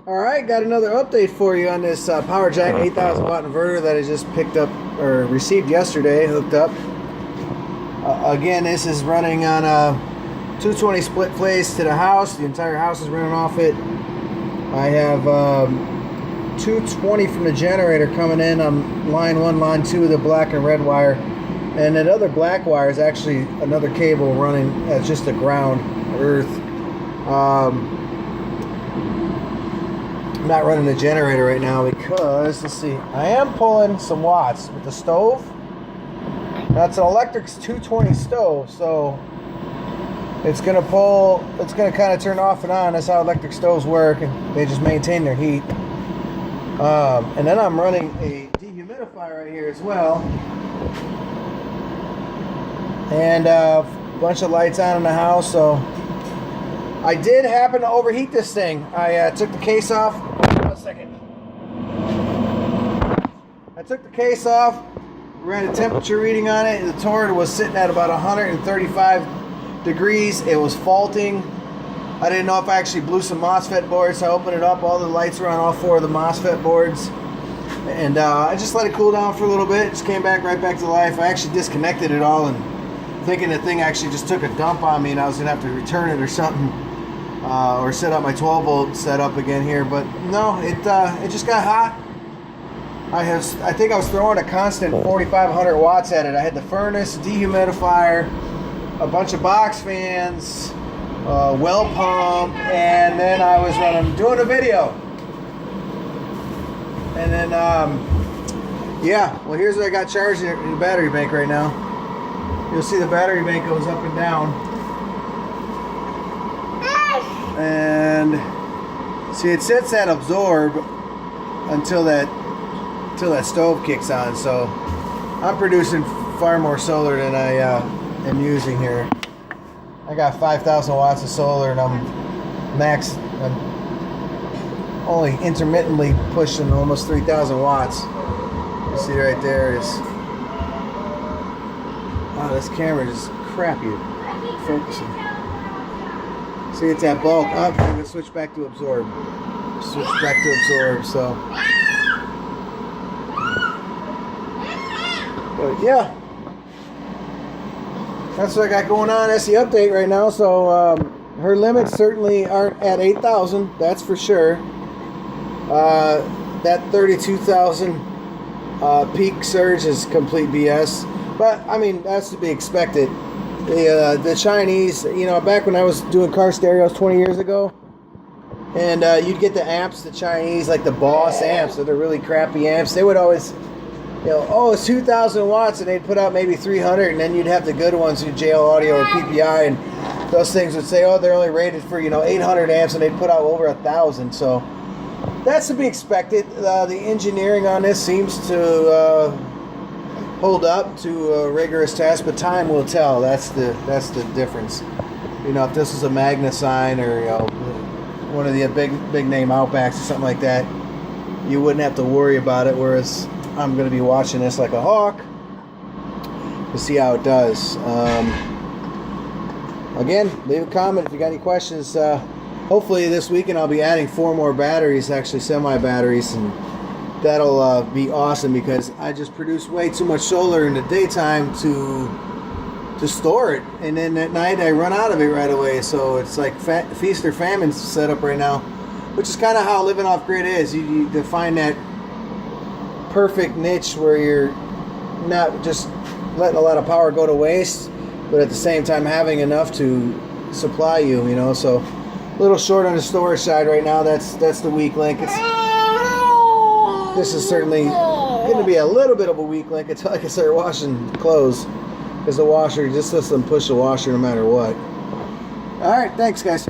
Alright, got another update for you on this Powerjack 8,000 watt inverter that I just picked up or received yesterday, hooked up. Again, this is running on a 220 split phase to the house. The entire house is running off it. I have 220 from the generator coming in on line 1, line 2 of the black and red wire. And that other black wire is actually another cable running as just a ground earth. I'm not running the generator right now because, let's see, I am pulling some watts with the stove. That's an electric 220 stove, so it's going to pull, it's going to kind of turn off and on. That's how electric stoves work, and they just maintain their heat. And then I'm running a dehumidifier right here as well. And a bunch of lights on in the house, so I did happen to overheat this thing. I took the case off. One second. I took the case off, ran a temperature reading on it, and the torrent was sitting at about 135 degrees. It was faulting. I didn't know if I actually blew some MOSFET boards, so I opened it up. All the lights were on all 4 of the MOSFET boards. And I just let it cool down for a little bit. Just came back right back to life. I actually disconnected it all and thinking the thing actually just took a dump on me and I was going to have to return it or something. Or set up my 12 volt setup again here, but no, it just got hot. I think I was throwing a constant 4,500 watts at it. I had the furnace, dehumidifier, a bunch of box fans, well pump, and then I was doing a video. And then yeah, well, here's what I got charged in the battery bank right now. You'll see the battery bank goes up and down. And see, it sets at absorb until that stove kicks on. So I'm producing far more solar than I am using here. I got 5,000 watts of solar, and I'm only intermittently pushing almost 3,000 watts. You see right there is, wow, this camera is crappy focusing. See, it's at bulk. Oh, I'm going to switch back to absorb. Switch back to absorb, so. But yeah. That's what I got going on. That's the update right now. So her limits certainly aren't at 8,000. That's for sure. That 32,000 peak surge is complete BS. But, I mean, that's to be expected. The Chinese, you know, back when I was doing car stereos 20 years ago, and you'd get the amps, the Chinese, like the Boss amps, so they're really crappy amps. They would always, you know, oh, it's 2,000 watts, and they'd put out maybe 300, and then you'd have the good ones who JL Audio or PPI, and those things would say, oh, they're only rated for, you know, 800 amps, and they'd put out over 1,000. So that's to be expected. The engineering on this seems to hold up to a rigorous test, but time will tell. That's the difference. You know, if this was a Magnusign or, you know, one of the big name Outbacks or something like that, you wouldn't have to worry about it. Whereas I'm going to be watching this like a hawk to see how it does. Again, leave a comment if you got any questions. Hopefully this weekend I'll be adding 4 more batteries, actually semi-batteries, and that'll be awesome because I just produce way too much solar in the daytime to store it, and then at night I run out of it right away. So it's like feast or famine setup right now, which is kind of how living off grid is. You find that perfect niche where you're not just letting a lot of power go to waste, but at the same time having enough to supply you. You know, so a little short on the storage side right now. That's the weak link. This is certainly going to be a little bit of a weak link until I can start washing clothes, because the washer just lets them push the washer no matter what. All right, thanks, guys.